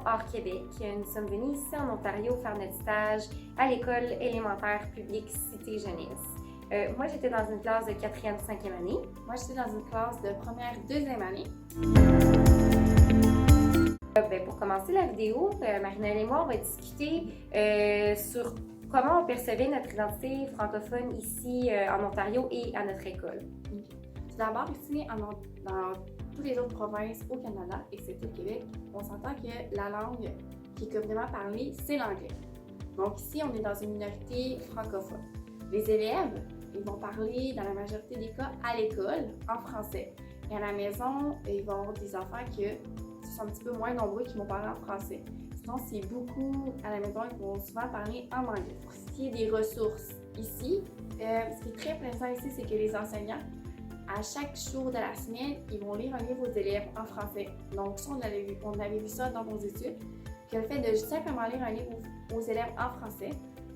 hors Québec. Nous sommes venus ici en Ontario faire notre stage à l'école élémentaire publique Cité Jeunesse. Moi, j'étais dans une classe de 4e, 5e année. Moi, j'étais dans une classe de première, 2e année. Pour commencer la vidéo, Marinelle et moi, on va discuter sur comment on percevait notre identité francophone ici en Ontario et à notre école. Tout d'abord, ici, dans toutes les autres provinces au Canada, excepté le Québec, on s'entend que la langue qui est communément parlée, c'est l'anglais. Donc ici, on est dans une minorité francophone. Les élèves, ils vont parler, dans la majorité des cas, à l'école, en français. Et à la maison, ils vont avoir des enfants qui sont un petit peu moins nombreux qui vont parler en français. Sinon, c'est beaucoup à la maison qui vont souvent parler en anglais. Pour ce qui est des ressources ici, ce qui est très plaisant ici, c'est que les enseignants, à chaque jour de la semaine, ils vont lire un livre aux élèves en français. Donc ça, on avait vu ça dans nos études, que le fait de simplement lire un livre aux élèves en français,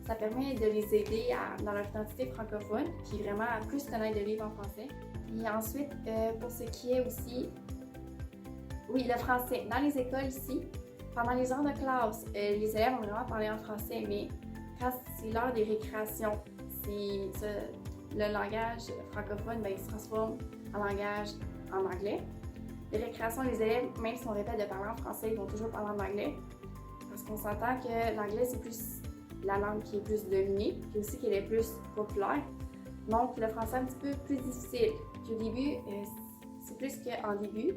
ça permet de les aider dans leur identité francophone, puis vraiment à plus connaître le livre en français. Et ensuite, pour ce qui est aussi, oui, le français. Dans les écoles ici, pendant les heures de classe, les élèves vont vraiment parler en français, mais quand c'est l'heure des récréations, le langage francophone, il se transforme en langage en anglais. Les récréations, les élèves, même si on répète de parler en français, ils vont toujours parler en anglais. Parce qu'on s'entend que l'anglais, c'est plus la langue qui est plus dominée, puis aussi qu'elle est plus populaire. Donc, le français est un petit peu plus difficile. Puis au début, c'est plus qu'en début.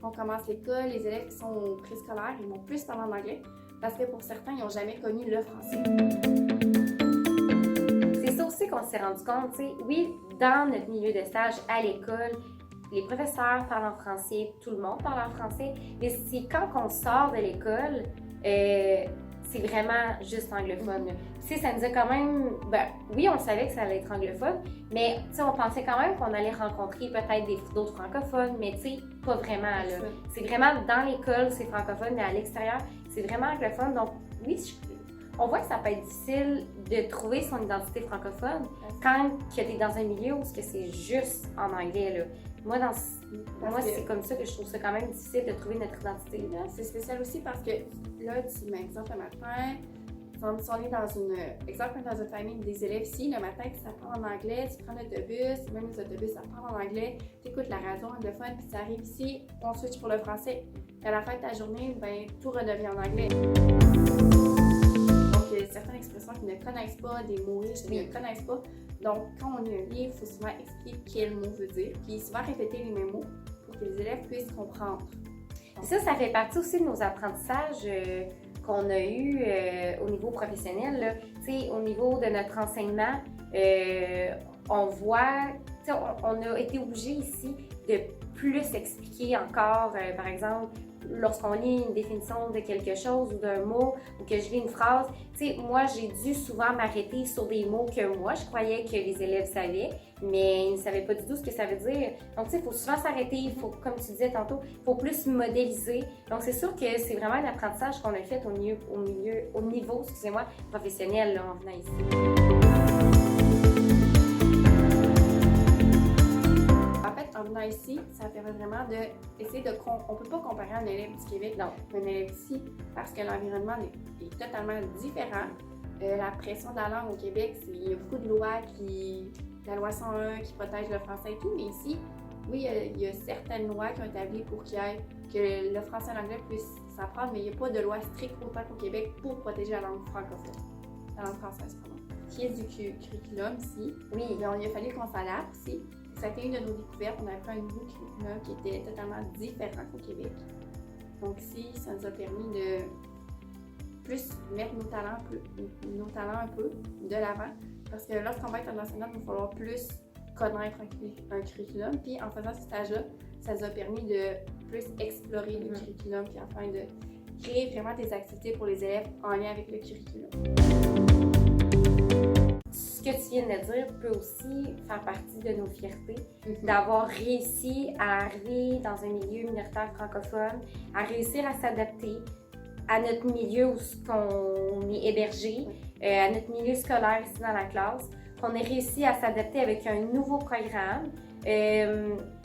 Quand on commence l'école, les élèves qui sont au préscolaire, ils vont plus parler en anglais parce que pour certains, ils n'ont jamais connu le français. C'est ça aussi qu'on s'est rendu compte, tu sais, oui, dans notre milieu de stage à l'école, les professeurs parlent en français, tout le monde parle en français, mais c'est quand on sort de l'école, c'est vraiment juste anglophone. Tu sais, ça nous a quand même, oui, on savait que ça allait être anglophone, mais tu sais, on pensait quand même qu'on allait rencontrer peut-être d'autres francophones, mais tu sais, pas vraiment, là. C'est vraiment dans l'école, c'est francophone, mais à l'extérieur, c'est vraiment anglophone, donc oui, on voit que ça peut être difficile de trouver son identité francophone quand tu es dans un milieu où c'est juste en anglais, là. Moi, c'est comme ça que je trouve ça quand même difficile de trouver notre identité. C'est spécial aussi parce que là, tu mets exemple le matin, si on est dans une famille des élèves ici, le matin, ça parle en anglais, tu prends l'autobus, même les autobus, ça parle en anglais, tu écoutes la radio anglophone, puis tu arrives ici, on switch pour le français. Et à la fin de ta journée, tout redevient en anglais. Donc, il y a certaines expressions qu'ils ne connaissent pas, des mots riches qu'ils ne connaissent pas. Donc, quand on lit un livre, il faut souvent expliquer quel mot veut dire, puis souvent répéter les mêmes mots pour que les élèves puissent comprendre. Donc, ça fait partie aussi de nos apprentissages qu'on a eu au niveau professionnel, là. Tu sais, au niveau de notre enseignement, on voit, tu sais, on a été obligé ici de plus expliquer encore, par exemple, lorsqu'on lit une définition de quelque chose ou d'un mot ou que je lis une phrase, tu sais, moi, j'ai dû souvent m'arrêter sur des mots que moi, je croyais que les élèves savaient, mais ils ne savaient pas du tout ce que ça veut dire. Donc, tu sais, il faut souvent s'arrêter, il faut, comme tu disais tantôt, il faut plus modéliser. Donc, c'est sûr que c'est vraiment un apprentissage qu'on a fait au niveau, professionnel, là, en venant ici. En venant ici, ça permet vraiment d'essayer de... On ne peut pas comparer un élève du Québec à un élève ici parce que l'environnement est totalement différent. La pression de la langue au Québec, il y a beaucoup de lois la loi 101 qui protège le français et tout, mais ici, oui, il y a certaines lois qui ont établi pour que le français et l'anglais puissent s'apprendre, mais il n'y a pas de loi stricte autant qu'au Québec pour protéger la langue francophone, la langue française, pardon. Qui est du curriculum ici. Oui, il a fallu qu'on s'adapte aussi. Ça a été une de nos découvertes. On a appris un nouveau curriculum qui était totalement différent qu'au Québec. Donc ici, ça nous a permis de plus mettre nos talents un peu de l'avant. Parce que lorsqu'on va être un enseignant, il va falloir plus connaître un curriculum. Puis en faisant ce stage-là, ça nous a permis de plus explorer le curriculum puis afin de créer vraiment des activités pour les élèves en lien avec le curriculum. Ce que tu viens de dire peut aussi faire partie de nos fiertés, d'avoir réussi à arriver dans un milieu minoritaire francophone, à réussir à s'adapter à notre milieu où on est hébergé, à notre milieu scolaire ici dans la classe, qu'on ait réussi à s'adapter avec un nouveau programme.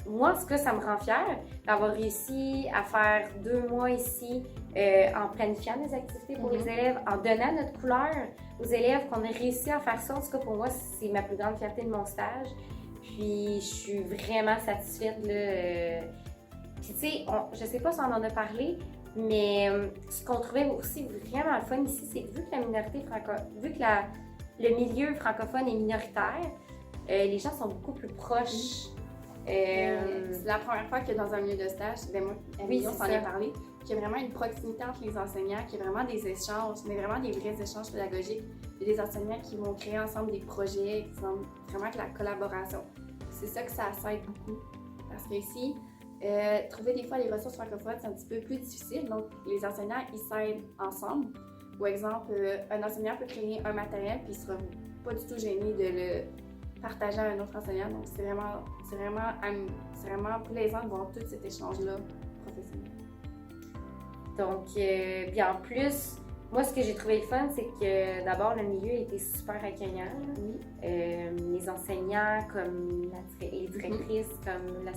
moi, en tout cas, ça me rend fière d'avoir réussi à faire 2 mois ici en planifiant des activités pour les élèves, en donnant notre couleur aux élèves, qu'on a réussi à faire ça. En tout cas, pour moi, c'est ma plus grande fierté de mon stage. Puis, je suis vraiment satisfaite. Là. Puis, tu sais, je sais pas si on en a parlé, mais ce qu'on trouvait aussi vraiment le fun ici, c'est que vu que la minorité vu que le milieu francophone est minoritaire, les gens sont beaucoup plus proches. C'est la première fois que dans un milieu de stage, ben moi, oui, on s'en est parlé, qu'il y a vraiment une proximité entre les enseignants, qu'il y a vraiment des échanges, mais vraiment des vrais échanges pédagogiques. Il y a des enseignants qui vont créer ensemble des projets, qui sont vraiment que la collaboration. C'est ça que ça aide beaucoup. Parce que ici, trouver des fois les ressources francophones, c'est un petit peu plus difficile. Donc, les enseignants, ils s'aident ensemble. Par exemple, un enseignant peut créer un matériel, puis il ne sera pas du tout gêné de le partager à un autre enseignant. Donc, c'est vraiment plaisant de voir tout cet échange-là professionnel. Donc, puis en plus, moi, ce que j'ai trouvé le fun, c'est que d'abord, le milieu était super accueillant. Oui. Les enseignants, comme les directrices, comme les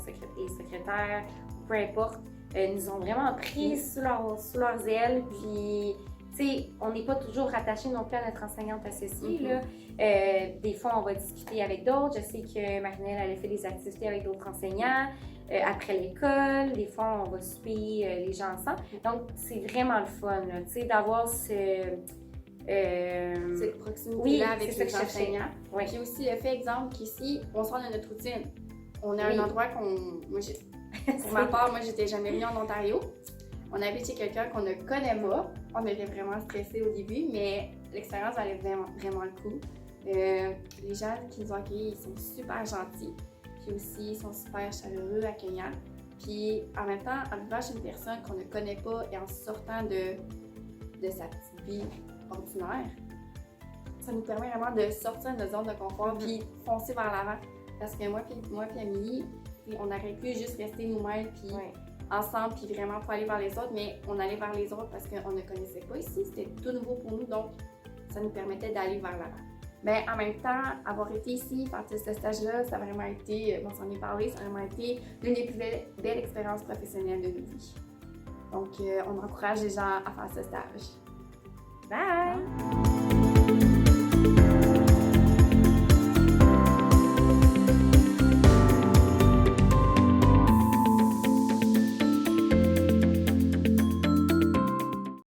secrétaires, peu importe, nous ont vraiment pris sous leurs ailes. Puis, tu sais, on n'est pas toujours rattaché non plus à notre enseignante associée. Là. Des fois, on va discuter avec d'autres. Je sais que Marinelle, elle a fait des activités avec d'autres enseignants. Après l'école, des fois, on va souper les gens ensemble. Donc, c'est vraiment le fun, tu sais, d'avoir cette proximité-là avec les enseignants. Oui. Puis aussi le fait, exemple, qu'ici, on sort de notre routine. On a un endroit pour ma part, moi, j'étais jamais venue en Ontario. On habite chez quelqu'un qu'on ne connaît pas. On était vraiment stressés au début, mais l'expérience valait vraiment, vraiment le coup. Les gens qui nous ont accueillis, ils sont super gentils. Puis aussi, ils sont super chaleureux, accueillants. Puis en même temps, en vivant chez une personne qu'on ne connaît pas et en sortant de sa petite vie ordinaire, ça nous permet vraiment de sortir de notre zone de confort puis foncer vers l'avant. Parce que moi puis Amélie, on aurait pu juste rester nous-mêmes puis ensemble puis vraiment pas aller vers les autres, mais on allait vers les autres parce qu'on ne connaissait pas ici, c'était tout nouveau pour nous, donc ça nous permettait d'aller vers l'avant. Mais en même temps, avoir été ici, faire ce stage-là, ça a vraiment été, on s'en est parlé, ça a vraiment été l'une des plus belles expériences professionnelles de nos vies. Donc, on encourage les gens à faire ce stage. Bye!